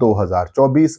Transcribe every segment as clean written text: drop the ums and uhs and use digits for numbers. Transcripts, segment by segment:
2024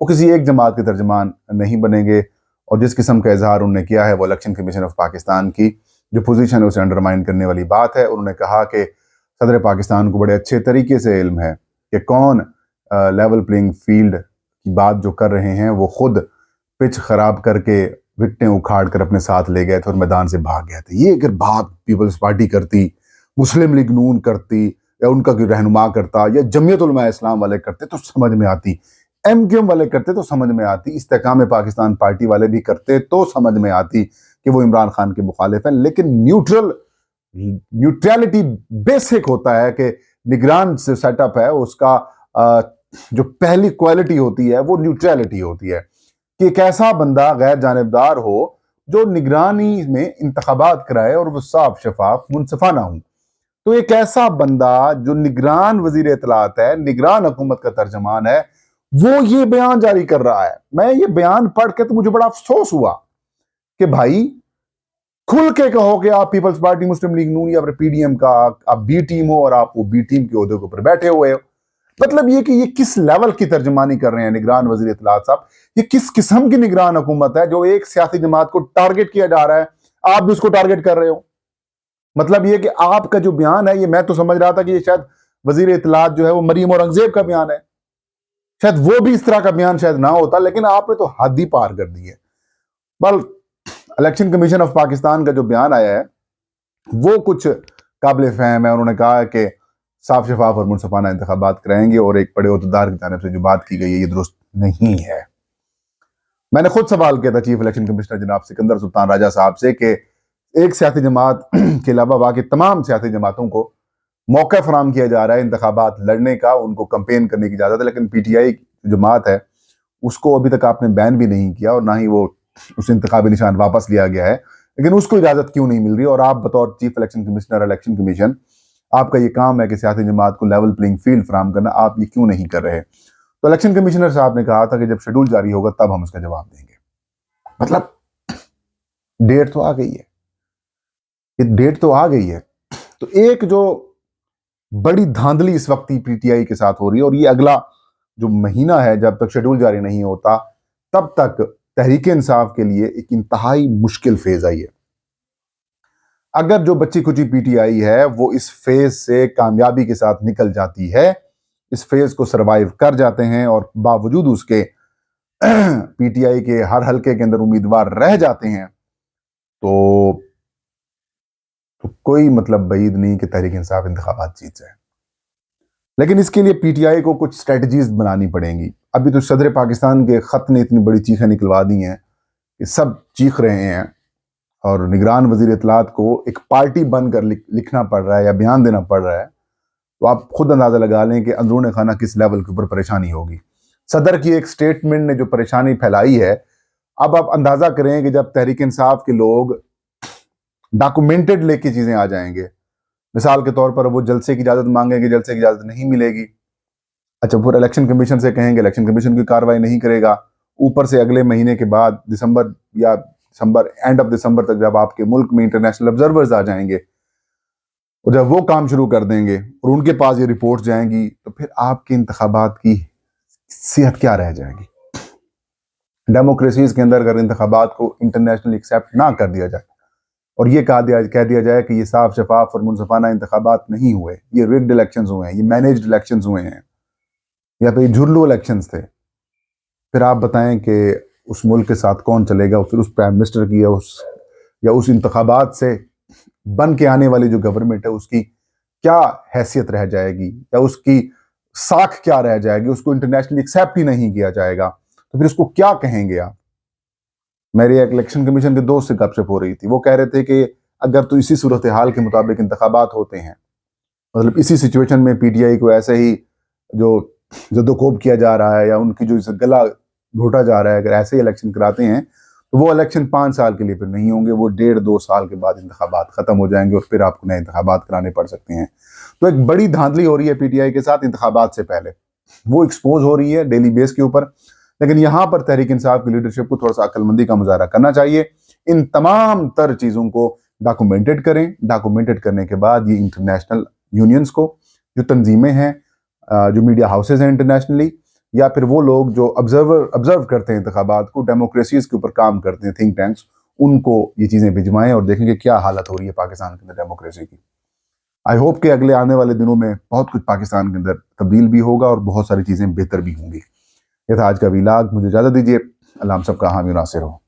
وہ کسی ایک جماعت کے ترجمان نہیں بنیں گے، اور جس قسم کا اظہار انہوں نے کیا ہے وہ الیکشن کمیشن آف پاکستان کی جو پوزیشن ہے اسے انڈرمائن کرنے والی بات ہے۔ انہوں نے کہا کہ صدر پاکستان کو بڑے اچھے طریقے سے علم ہے کہ کون لیول پلینگ فیلڈ کی بات جو کر رہے ہیں وہ خود پچ خراب کر کے وکٹیں اکھاڑ کر اپنے ساتھ لے گئے تھے اور میدان سے بھاگ گئے تھے۔ یہ اگر بات پیپلز پارٹی کرتی، مسلم لیگ نون کرتی، یا ان کا کوئی رہنما کرتا، یا جمعیت علماء اسلام والے کرتے تو سمجھ میں آتی، ایم کیو ایم والے کرتے تو سمجھ میں آتی، استحکام پاکستان پارٹی والے بھی کرتے تو سمجھ میں آتی کہ وہ عمران خان کے مخالف ہیں۔ لیکن نیوٹرلٹی بیسک ہوتا ہے کہ نگران سے سیٹ اپ ہے، اس کا جو پہلی کوالٹی ہوتی ہے وہ نیوٹرلٹی ہوتی ہے کہ ایک ایسا بندہ غیر جانبدار ہو جو نگرانی میں انتخابات کرائے اور وہ صاف شفاف منصفانہ ہوں۔ تو ایک ایسا بندہ جو نگران وزیر اطلاعات ہے، نگران حکومت کا ترجمان ہے، وہ یہ بیان جاری کر رہا ہے۔ میں یہ بیان پڑھ کے تو مجھے بڑا افسوس ہوا کہ بھائی کھل کے کہو کہ آپ پیپلز پارٹی، مسلم لیگ نون یا پی ڈی ایم کا آپ بی ٹیم ہو اور آپ وہ بی ٹیم کے عہدے کے اوپر بیٹھے ہوئے ہو۔ مطلب یہ کہ یہ کس لیول کی ترجمانی کر رہے ہیں نگران وزیر اطلاعات صاحب؟ یہ کس قسم کی نگران حکومت ہے جو ایک سیاسی جماعت کو ٹارگٹ کیا جا رہا ہے، آپ بھی اس کو ٹارگٹ کر رہے ہو؟ مطلب یہ کہ آپ کا جو بیان ہے، یہ میں تو سمجھ رہا تھا کہ یہ شاید وزیر اطلاعات جو ہے وہ مریم اورنگزیب کا بیان ہے، شاید وہ بھی اس طرح کا بیان شاید نہ ہوتا، لیکن آپ نے تو حد ہی پار کر دی ہے۔ بل الیکشن کمیشن آف پاکستان کا جو بیان آیا ہے وہ کچھ قابل فہم ہے۔ انہوں نے کہا کہ صاف شفاف اور منصفانہ انتخابات کرائیں گے، اور ایک بڑے عہدیدار کی جانب سے جو بات کی گئی ہے یہ درست نہیں ہے۔ میں نے خود سوال کیا تھا چیف الیکشن کمشنر جناب سکندر سلطان راجہ صاحب سے کہ ایک سیاسی جماعت کے علاوہ باقی تمام سیاسی جماعتوں کو موقع فراہم کیا جا رہا ہے انتخابات لڑنے کا، ان کو کمپین کرنے کی اجازت ہے، لیکن پی ٹی آئی جماعت ہے اس کو ابھی تک آپ نے بین بھی نہیں کیا اور نہ ہی وہ اس انتخابی نشان واپس لیا گیا ہے، لیکن اس کو اجازت کیوں نہیں مل رہی؟ اور آپ بطور chief election commissioner election commission, آپ کا یہ کام ہے کہ سیاسی جماعت کو لیول پلینگ فیلڈ فراہم کرنا، آپ یہ کیوں نہیں کر رہے؟ تو الیکشن کمشنر صاحب نے کہا تھا کہ جب شیڈول جاری ہوگا تب ہم اس کا جواب دیں گے۔ مطلب ڈیٹ تو آ گئی ہے، یہ ڈیٹ تو آ گئی ہے، تو ایک جو بڑی دھاندلی اس وقت پی ٹی آئی کے ساتھ ہو رہی ہے، اور یہ اگلا جو مہینہ ہے جب تک شیڈول جاری نہیں ہوتا تب تک تحریک انصاف کے لیے ایک انتہائی مشکل فیز آئی ہے۔ اگر جو بچی کچی پی ٹی آئی ہے وہ اس فیز سے کامیابی کے ساتھ نکل جاتی ہے، اس فیز کو سروائیو کر جاتے ہیں، اور باوجود اس کے پی ٹی آئی کے ہر حلقے کے اندر امیدوار رہ جاتے ہیں، تو کوئی مطلب بعید نہیں کہ تحریک انصاف انتخابات جیت جائے۔ لیکن اس کے لیے پی ٹی آئی کو کچھ سٹریٹجیز بنانی پڑیں گی۔ ابھی تو صدر پاکستان کے خط نے اتنی بڑی چیخیں نکلوا دی ہیں کہ سب چیخ رہے ہیں، اور نگران وزیر اطلاعات کو ایک پارٹی بن کر لکھنا پڑ رہا ہے یا بیان دینا پڑ رہا ہے، تو آپ خود اندازہ لگا لیں کہ اندرون خانہ کس لیول کے اوپر پریشانی ہوگی۔ صدر کی ایک سٹیٹمنٹ نے جو پریشانی پھیلائی ہے، اب آپ اندازہ کریں کہ جب تحریک انصاف کے لوگ ڈاکومنٹڈ لے کے چیزیں آ جائیں گے، مثال کے طور پر وہ جلسے کی اجازت مانگیں گے، جلسے کی اجازت نہیں ملے گی، اچھا پھر الیکشن کمیشن سے کہیں گے، الیکشن کمیشن کی کاروائی نہیں کرے گا، اوپر سے اگلے مہینے کے بعد دسمبر اینڈ آف دسمبر تک جب آپ کے ملک میں انٹرنیشنل آبزرورز آ جائیں گے اور جب وہ کام شروع کر دیں گے اور ان کے پاس یہ رپورٹ جائیں گی، تو پھر آپ کے انتخابات کی صحت کیا رہ جائے گی؟ ڈیموکریسیز کے اندر اگر انتخابات کو انٹرنیشنل ایکسیپٹ نہ کر دیا جائے اور یہ کہہ دیا جائے کہ یہ صاف شفاف اور منصفانہ انتخابات نہیں ہوئے، یہ ریگڈ الیکشنز ہوئے ہیں، یہ مینیجڈ الیکشنز ہوئے ہیں، یا پھر یہ جھرلو الیکشنز تھے، پھر آپ بتائیں کہ اس ملک کے ساتھ کون چلے گا؟ پھر اس پرائم منسٹر کی یا اس انتخابات سے بن کے آنے والی جو گورنمنٹ ہے اس کی کیا حیثیت رہ جائے گی، یا اس کی ساکھ کیا رہ جائے گی؟ اس کو انٹرنیشنلی ایکسیپٹ ہی نہیں کیا جائے گا تو پھر اس کو کیا کہیں گے آپ؟ میری ایک الیکشن کمیشن کے دوست سے گپ شپ ہو رہی تھی، وہ کہہ رہے تھے کہ اگر تو اسی صورتحال کے مطابق انتخابات ہوتے ہیں، مطلب اسی سچویشن میں پی ٹی آئی کو ایسے ہی جو زد و کوب کیا جا رہا ہے یا ان کی جو گلا گھوٹا جا رہا ہے، اگر ایسے ہی الیکشن کراتے ہیں تو وہ الیکشن 5 سال کے لیے پھر نہیں ہوں گے، وہ 1.5-2 سال کے بعد انتخابات ختم ہو جائیں گے اور پھر آپ کو نئے انتخابات کرانے پڑ سکتے ہیں۔ تو ایک بڑی دھاندلی ہو رہی ہے پی ٹی آئی کے ساتھ انتخابات سے پہلے، وہ ایکسپوز ہو رہی ہے ڈیلی بیس کے اوپر، لیکن یہاں پر تحریک انصاف کی لیڈرشپ کو تھوڑا سا عقل مندی کا مظاہرہ کرنا چاہیے۔ ان تمام تر چیزوں کو ڈاکومنٹڈ کریں، ڈاکومنٹڈ کرنے کے بعد یہ انٹرنیشنل یونینز کو، جو تنظیمیں ہیں، جو میڈیا ہاؤسز ہیں انٹرنیشنلی، یا پھر وہ لوگ جو آبزرو کرتے ہیں انتخابات کو، ڈیموکریسیز کے اوپر کام کرتے ہیں، تھنک ٹینکس، ان کو یہ چیزیں بھجوائیں اور دیکھیں کہ کیا حالت ہو رہی ہے پاکستان کے اندر ڈیموکریسی کی۔ آئی ہوپ کہ اگلے آنے والے دنوں میں بہت کچھ پاکستان کے اندر تبدیل بھی ہوگا اور بہت ساری چیزیں بہتر بھی ہوں گی۔ یہ تھا آج کا ویلاگ، مجھے اجازت دیجیے۔ اللہ ہم سب کا حامی و ناصر ہو۔